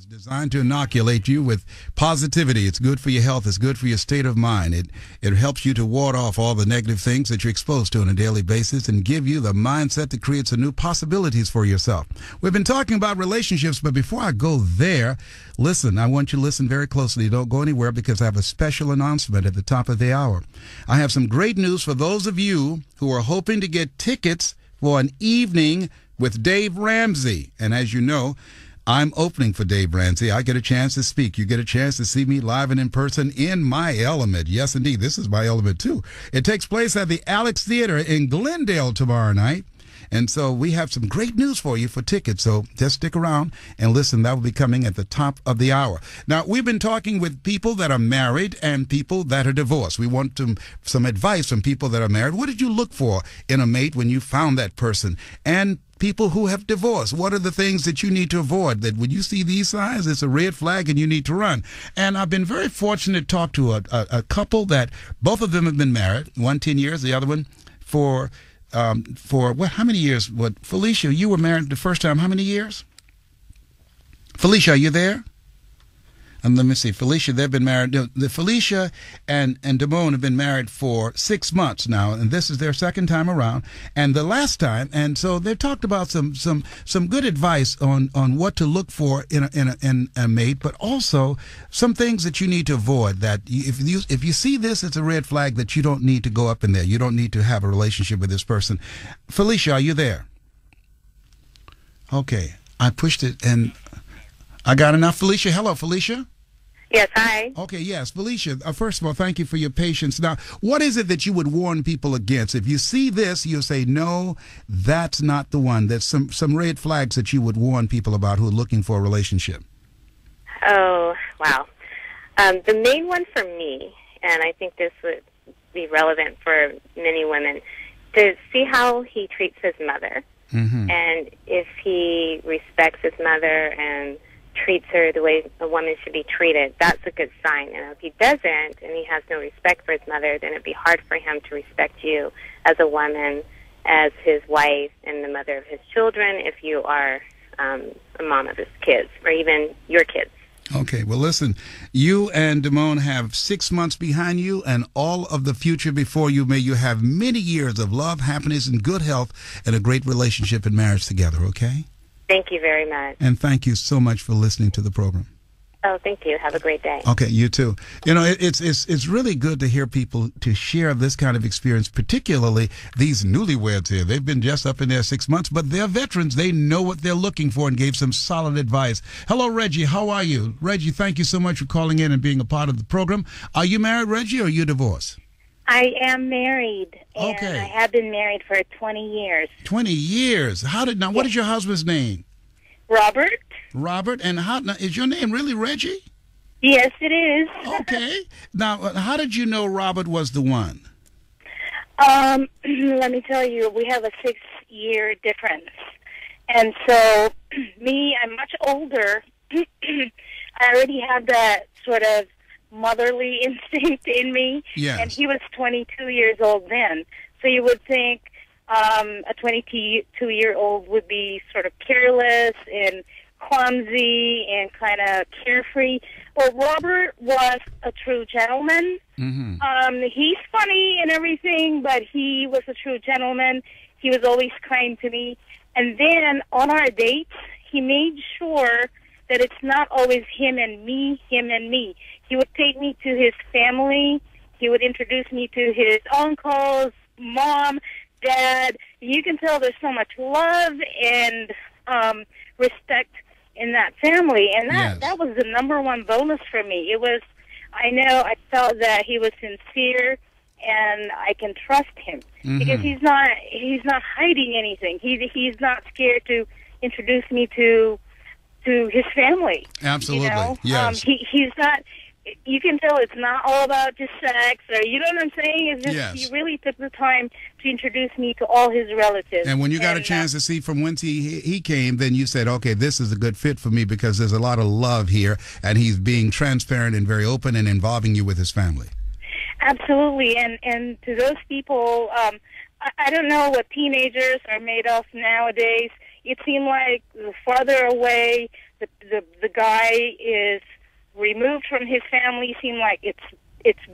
Designed to inoculate you with positivity. It's good for your health. It's good for your state of mind. It helps you to ward off all the negative things that you're exposed to on a daily basis and give you the mindset that creates a new possibilities for yourself. We've been talking about relationships, but before I go there, listen, I want you to listen very closely. Don't go anywhere because I have a special announcement at the top of the hour. I have some great news for those of you who are hoping to get tickets for an evening with Dave Ramsey. And as you know, I'm opening for Dave Ramsey. I get a chance to speak. You get a chance to see me live and in person in my element. Yes, indeed. This is my element, too. It takes place at the Alex Theater in Glendale tomorrow night. And so we have some great news for you for tickets. So just stick around and listen. That will be coming at the top of the hour. Now, we've been talking with people that are married and people that are divorced. We want some advice from people that are married. What did you look for in a mate when you found that person? And people who have divorced, what are the things that you need to avoid? That when you see these signs, it's a red flag and you need to run. And I've been very fortunate to talk to a couple that both of them have been married, one 10 years, the other one for what? How many years? What, Felicia, you were married the first time. How many years? Felicia, are you there? And let me see, Felicia, they've been married. Felicia and Damone have been married for 6 months now, and this is their second time around. And the last time, and so they've talked about some good advice on what to look for in a mate, but also some things that you need to avoid. That if you see this, it's a red flag that you don't need to go up in there. You don't need to have a relationship with this person. Felicia, are you there? Okay, I pushed it and I got enough. Felicia, hello, Felicia. Yes, hi. Okay, yes. Felicia, first of all, thank you for your patience. Now, what is it that you would warn people against? If you see this, you'll say, no, that's not the one. There's some red flags that you would warn people about who are looking for a relationship. Oh, wow. The main one for me, and I think this would be relevant for many women, to see how he treats his mother. Mm-hmm. And if he respects his mother and treats her the way a woman should be treated, that's a good sign. And if he doesn't and he has no respect for his mother, then it'd be hard for him to respect you as a woman, as his wife and the mother of his children, if you are a mom of his kids or even your kids. Okay, well, listen, you and Damone have 6 months behind you and all of the future before you. May you have many years of love, happiness, and good health and a great relationship and marriage together, okay? Thank you very much. And thank you so much for listening to the program. Oh, thank you. Have a great day. Okay, you too. You know, it's really good to hear people to share this kind of experience, particularly these newlyweds here. They've been just up in there 6 months, but they're veterans. They know what they're looking for and gave some solid advice. Hello, Reggie. How are you? Reggie, thank you so much for calling in and being a part of the program. Are you married, Reggie, or are you divorced? I am married, and okay. I have been married for 20 years. 20 years. What is your husband's name? Robert. Robert, and is your name really Reggie? Yes, it is. Okay. Now, how did you know Robert was the one? Let me tell you, we have a 6-year difference. And so, I'm much older. I already have that sort of motherly instinct in me. Yes. And he was 22 years old then. So you would think a 22-year-old would be sort of careless and clumsy and kind of carefree. Well, Robert was a true gentleman. Mm-hmm. He's funny and everything, but he was a true gentleman. He was always kind to me. And then on our dates, he made sure that it's not always him and me, him and me. He would take me to his family. He would introduce me to his uncles, mom, dad. You can tell there's so much love and respect in that family. And that was the number one bonus for me. I felt that he was sincere and I can trust him. Mm-hmm. Because he's not hiding anything. He's not scared to introduce me to his family. Absolutely. You know? Yes. He's not. You can tell it's not all about just sex, or you know what I'm saying? It's just He really took the time to introduce me to all his relatives. And when you got a chance to see from whence he came, then you said, okay, this is a good fit for me because there's a lot of love here, and he's being transparent and very open and involving you with his family. Absolutely, and to those people, I don't know what teenagers are made of nowadays. It seemed like the farther away, the guy is removed from his family, seem like it's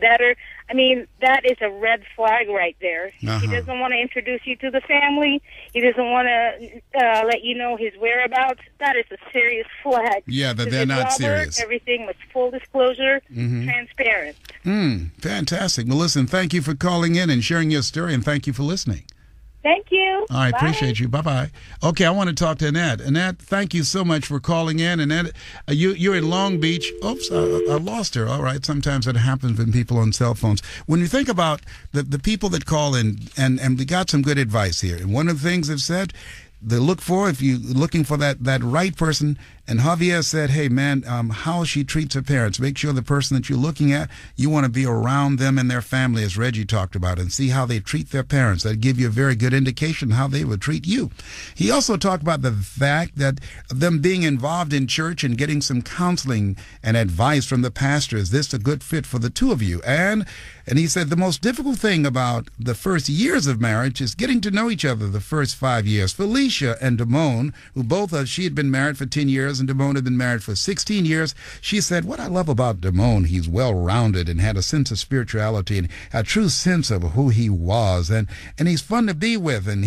better. I mean, that is a red flag right there. Uh-huh. He doesn't want to introduce you to the family. He doesn't want to let you know his whereabouts. That is a serious flag. Yeah, that they're With not Robert, serious. Everything was full disclosure, transparent. Fantastic. Well, listen, thank you for calling in and sharing your story, and thank you for listening. Thank you. I Bye. appreciate you. Bye-bye. Okay, I want to talk to Annette. Annette, thank you so much for calling in. Annette, you're in Long Beach. Oops, I lost her. All right, sometimes it happens when people on cell phones. When you think about the people that call in, and we got some good advice here. And one of the things they've said, they look for, if you're looking for that right person, and Javier said, hey, man, how she treats her parents. Make sure the person that you're looking at, you want to be around them and their family, as Reggie talked about, and see how they treat their parents. That'd give you a very good indication how they would treat you. He also talked about the fact that them being involved in church and getting some counseling and advice from the pastor. Is this a good fit for the two of you? And he said the most difficult thing about the first years of marriage is getting to know each other the first 5 years. Felicia and Damone, who she had been married for 10 years, and Damone had been married for 16 years. She said, what I love about Damone, he's well-rounded and had a sense of spirituality and a true sense of who he was, and he's fun to be with, and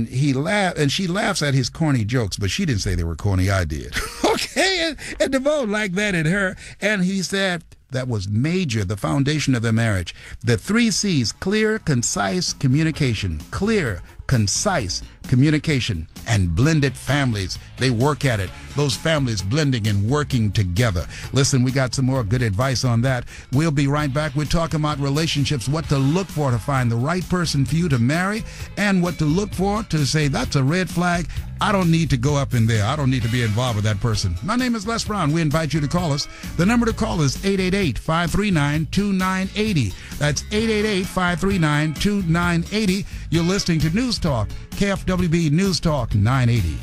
she laughs at his corny jokes, but she didn't say they were corny, I did. Okay, and Damone liked that in her, and he said that was major, the foundation of their marriage. The 3 C's: clear, concise communication. Clear, concise communication, and blended families. They work at it. Those families blending and working together. Listen, we got some more good advice on that. We'll be right back. We're talking about relationships, what to look for to find the right person for you to marry, and what to look for to say, that's a red flag. I don't need to go up in there. I don't need to be involved with that person. My name is Les Brown. We invite you to call us. The number to call is 888-539-2980. That's 888-539-2980. You're listening to News Talk, KFWB News Talk 980.